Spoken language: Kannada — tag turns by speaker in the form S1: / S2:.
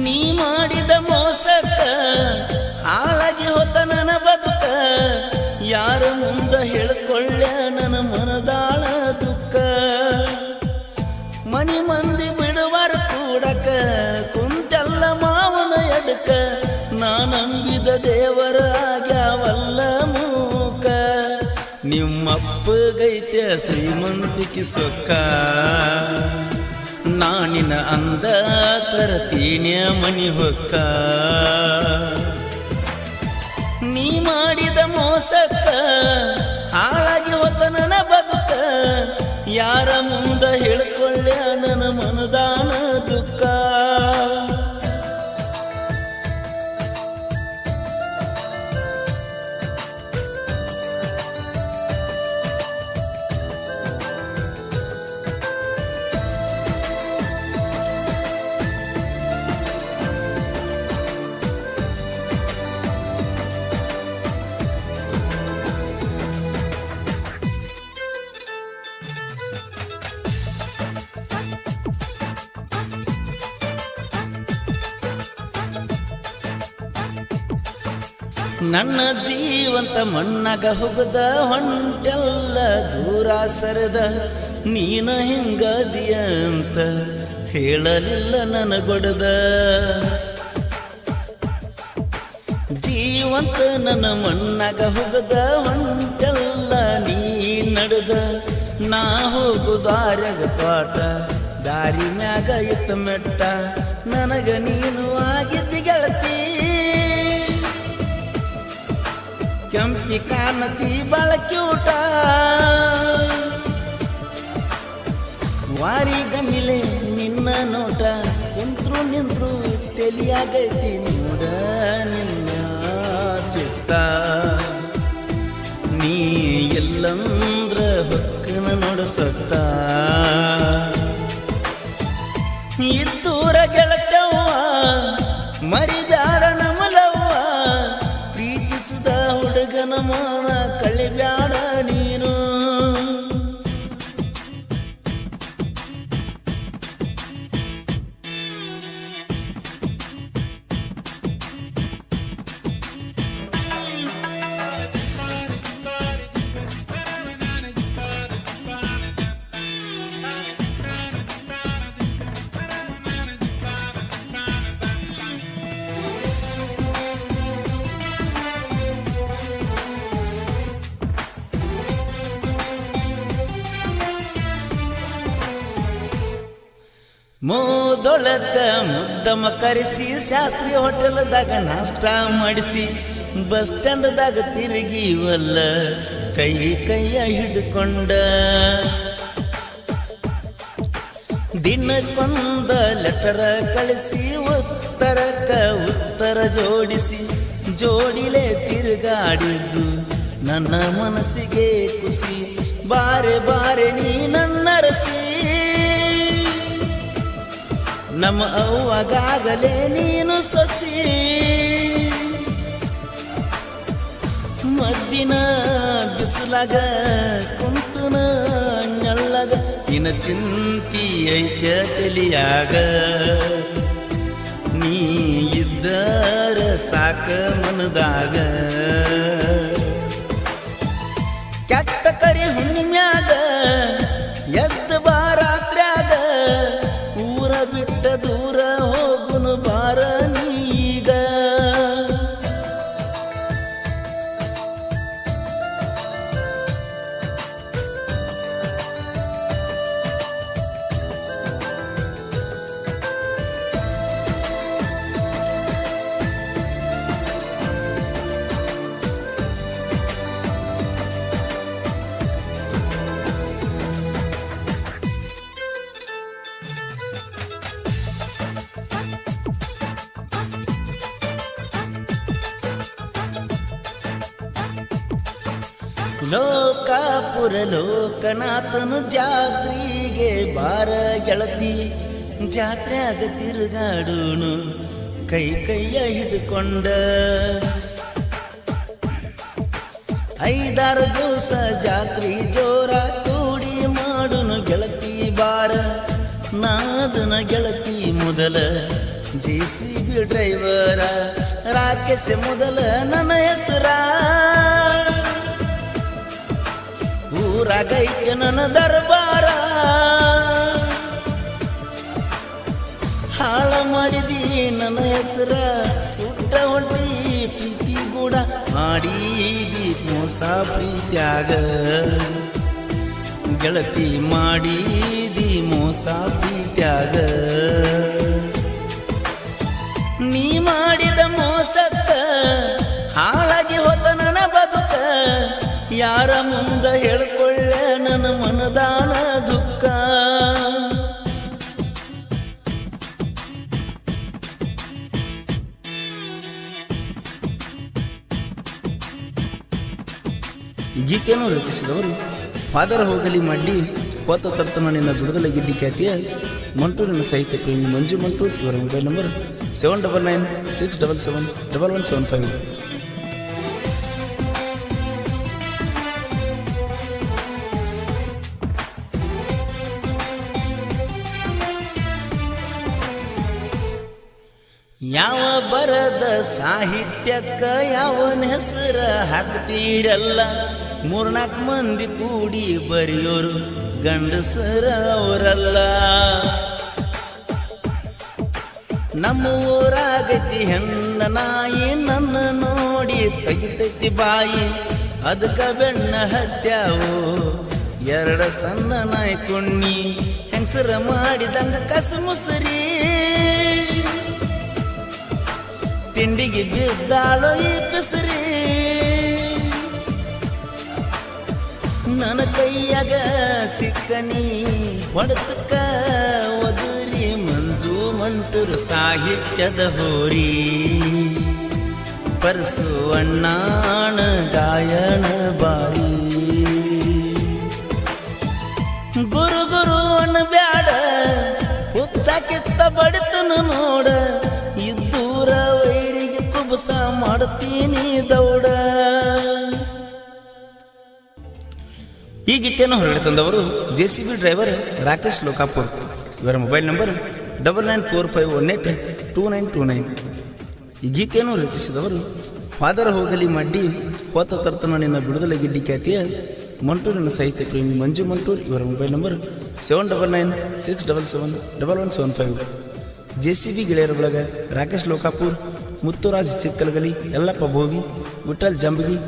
S1: ನೀ ಮಾಡಿದ ಮೋಸಕ್ಕ ಹಾಳಾಗಿ ಹೋತ ನನ್ನ ಬದುಕ ಯಾರ ಮುಂದ ಹೇಳ್ಕೊಳ್ಳ ನನ್ನ ಮನದಾಳ ದುಃಖ ಮನಿ ಮಂದಿ ಬಿಡುವರ ಕೂಡಕ ಕುಂತೆಲ್ಲ ಮಾವನ ಎಡಕ ನಾ ನಂಬಿದ ದೇವರ ಆಗ್ಯಾವಲ್ಲ ಮೂಕ ನಿಮ್ಮಪ್ಪಗೈತೆ ಶ್ರೀಮಂತಿಕೆ ಸೊಕ್ಕ ನಾನಿನ ಅಂದ ತರತೀನಿ ಮನಿ ಹೊಕ್ಕ ನೀ ಮಾಡಿದ ಮೋಸಕ್ಕ ಹಾಳಾಗಿ ಹೋತ ನನ್ನ ಬದುಕ ಯಾರ ಮುಂದ ಹೇಳ್ಕೊಳ್ಳ ನನ್ನ ಮನದಾನ ದುಃಖ ನನ್ನ ಜೀವಂತ ಮಣ್ಣಾಗ ಹೋಗದ ಹೊಂಟೆಲ್ಲ ದೂರ ಸರದ ನೀನ ಹಿಂಗದಿಯ ಅಂತ ಹೇಳಲಿಲ್ಲ ನನಗೊಡದ ಜೀವಂತ ನನ್ನ ಮಣ್ಣಾಗ ಹೋಗದ ಹೊಂಟೆಲ್ಲ ನೀ ನಡೆದ ನಾ ಹೋಗು ದಾರ್ಯಾಗ ತೋಟ ದಾರಿ ಮ್ಯಾಗ ಇತ್ತ ಮೆಟ್ಟ ನನಗ ನೀನು ಆಗಿದ್ದಿ ಗೆಳತಿ ಕೆಂಪಿ ಕಾಣತಿ ಬಾಳ ಕ್ಯೂಟ ವಾರಿ ಗಮಿಲೆ ನಿನ್ನ ನೋಟ ಕುಂತ್ರು ನಿಂತ್ರು ತೆಲಿಯಾಗೈತಿ ನೋಡ ನಿನ್ನ ಚಿತ್ತ ನೀ ಎಲ್ಲಂದ್ರ ಹೊಕ್ಕನ ನೋಡಸತ್ತ ಇದ್ದೂರ ಗೆಳತವ್ವ ಮರಿಬ್ಯಾಡ ನಮಲವ್ವ ಪ್ರೀತಿಸಿದ ಹುಡುಗನ ಮಾನ ಕಳಿಬ್ಯಾಡ ನೀನು ಮೋದೊಳಕ ಮುದ್ದಮ ಕರೆಸಿ ಶಾಸ್ತ್ರಿ ಹೋಟೆಲ್ದಾಗ ನಾಷ್ಟ ಮಾಡಿಸಿ ಬಸ್ ಸ್ಟ್ಯಾಂಡ್ದಾಗ ತಿರುಗಿವಲ್ಲ ಕೈಯ ಹಿಡ್ಕೊಂಡ ದಿನಕ್ಕೊಂದ ಲೆಟರ ಕಳಿಸಿ ಉತ್ತರ ಜೋಡಿಸಿ ಜೋಡಿಲೆ ತಿರುಗಾಡಿದ್ದು ನನ್ನ ಮನಸ್ಸಿಗೆ ಖುಷಿ ಬಾರೆ ಬಾರೆ ನೀ ನನ್ನರಸಿ ನಮ್ಮ ಅವ್ವಗಾಗಲೇ ನೀನು ಸಸಿ ಮದ್ದಿನ ಬಿಸಿಲಾಗ ಕುಂತುನ ನೆಳ್ಳಗ ಇನ ಚಿಂತಿ ಐತ್ಯ ತಲಿಯಾಗ ನೀ ಇದ್ದರ ಸಾಕ ಮನದಾಗ ಕೆಟ್ಟ ಕರಿ ಹುಣ್ಣಿಮ್ಯಾಗ ಎದ್ದ ಬಾರಾತ್ರ್ಯಾಗ ಊರ ಬಿಟ್ಟ ದೂರ ಹೋಗುನು ಬಾರ ನೀಗ ಲೋಕಾಪುರ ಲೋಕನಾಥನ ಜಾತ್ರೆಗೆ ಬಾರ ಗೆಳತಿ ಜಾತ್ರೆಯಾಗ ತಿರುಗಾಡೋನು ಕೈಯ ಹಿಡ್ಕೊಂಡ 5-6 ದಿವಸ ಜಾತ್ರೆ ಜೋರ ಕೂಡಿ ಮಾಡುನು ಗೆಳತಿ ಬಾರ ನಾದನ ಗೆಳತಿ ಮೊದಲ JCB ಡ್ರೈವರ ರಾಕೇಶ್ ಮೊದಲ ನನ್ನ ಹೆಸರ ಊರಾಗೈತೆ ನನ್ನ ದರ್ಬಾರ ಹಾಳ ಮಾಡಿದಿ ನನ್ನ ಹೆಸರ ಸುಟ್ಟ ಹೊಂಟಿ ಪ್ರೀತಿ ಗೂಡ ಮಾಡಿದಿ ಮೋಸ ಪ್ರೀತ್ಯಾಗ ಗೆಳತಿ ಮಾಡಿದಿ ಮೋಸ ಪ್ರೀತ್ಯಾಗ ನೀ ಮಾಡಿದ ಮೋಸಕ್ಕ ಹಾಳಾಗಿ ಹೋದ ನನ್ನ ಬದುಕ ಯಾರ ಮುಂದ ಹೇಳ್ಕೊಳ್ಳೆ ನನ್ನ ಮನದಾನ ದುಃಖ ಈ ಗೀತೆಯನ್ನು ರಚಿಸಿದವರು ಫಾದರ್ ಹೋಗಲಿ ಮಾಡಿ ಕೋತ ತರ್ತನ ನಿನ್ನ ಬಿಡುದಲ ಗಿಡ್ಡಿ ಖ್ಯಾತಿಯ ಮಂಟೂರಿನ ಸಾಹಿತ್ಯ ಪ್ರೇಮಿ ಮಂಜು ಮಂಟೂರ್. ಇವರ ಮೊಬೈಲ್ ನಂಬರ್ 7996771175. ಯಾವ ಬರದ ಸಾಹಿತ್ಯಕ್ಕ ಯಾವನ ಹೆಸರ ಹಾಕ್ತೀರಲ್ಲ 3-4 ಮಂದಿ ಕೂಡಿ ಬರೆಯೋರು ಗಂಡಸರ ಅವರಲ್ಲ. ನಮ್ಮ ಊರಾಗೈತಿ ಹೆಣ್ಣ ನಾಯಿ ನನ್ನ ನೋಡಿ ತೆಗಿತೈತಿ ಬಾಯಿ ಅದಕ್ಕ ಬೆಣ್ಣ ಹತ್ಯಾವು 2 ಸಣ್ಣ ನಾಯಿ ಕುಣ್ಣಿ ಹೆಂಗಸರ ಮಾಡಿದಂಗ ಕಸ ಮುಸರಿ ತಿಂಡಿಗೆ ಬಿದ್ದಾಳೋ ಈ ಪೆಸರಿ ನನ್ನ ಕೈಯಾಗ ಸಿಕ್ಕನಿ ಹೊಡೆತಕ್ಕ ಒದರಿ ಮಂಜು ಮಂಟೂರ್ ಸಾಹಿತ್ಯದ ಹೋರಿ ಪರಸು ಅಣ್ಣಾಣ ಗಾಯನ ಬಾರಿ ಗುರು ಗುರು ಅಣ್ಣ ಬ್ಯಾಡ ಹುಚ್ಚಾಕಿತ್ತ ಬಡಿತನ ನೋಡ ಇದ್ದೂರ ವೈರಿಗೆ ಕುಬಸ ಮಾಡ್ತೀನಿ ದೌಡ. ಈ ಗೀತೆಯನ್ನು ಹೊರಗಡೆ ತಂದವರು JCB ಡ್ರೈವರ್ ರಾಕೇಶ್ ಲೋಕಾಪುರ್. ಇವರ ಮೊಬೈಲ್ ನಂಬರ್ 9945182929. ಈ ಗೀತೆಯನ್ನು ರಚಿಸಿದವರು ಫಾದರ್ ಹೋಗಲಿ ಮಡ್ಡಿ ಕೋತ ತರ್ತನ ನಿನ್ನ ಬಿಡುದಲ ಗಿಡ್ಡಿ ಖ್ಯಾತಿಯ ಮಂಟೂರಿನ ಸಾಹಿತ್ಯ ಪ್ರೇಮಿ ಮಂಜು ಮಂಟೂರ್. ಇವರ ಮೊಬೈಲ್ ನಂಬರ್ 7996771175. JCB ಗೆಳೆಯರ ಬಳಗ ರಾಕೇಶ್ ಲೋಕಾಪುರ್, ಮುತ್ತುರಾಜ್ ಚಿಕ್ಕಲಗಲಿ, ಯಲ್ಲಪ್ಪ ಬೋವಿ, ವಿಠಲ್ ಜಂಬಗಿ,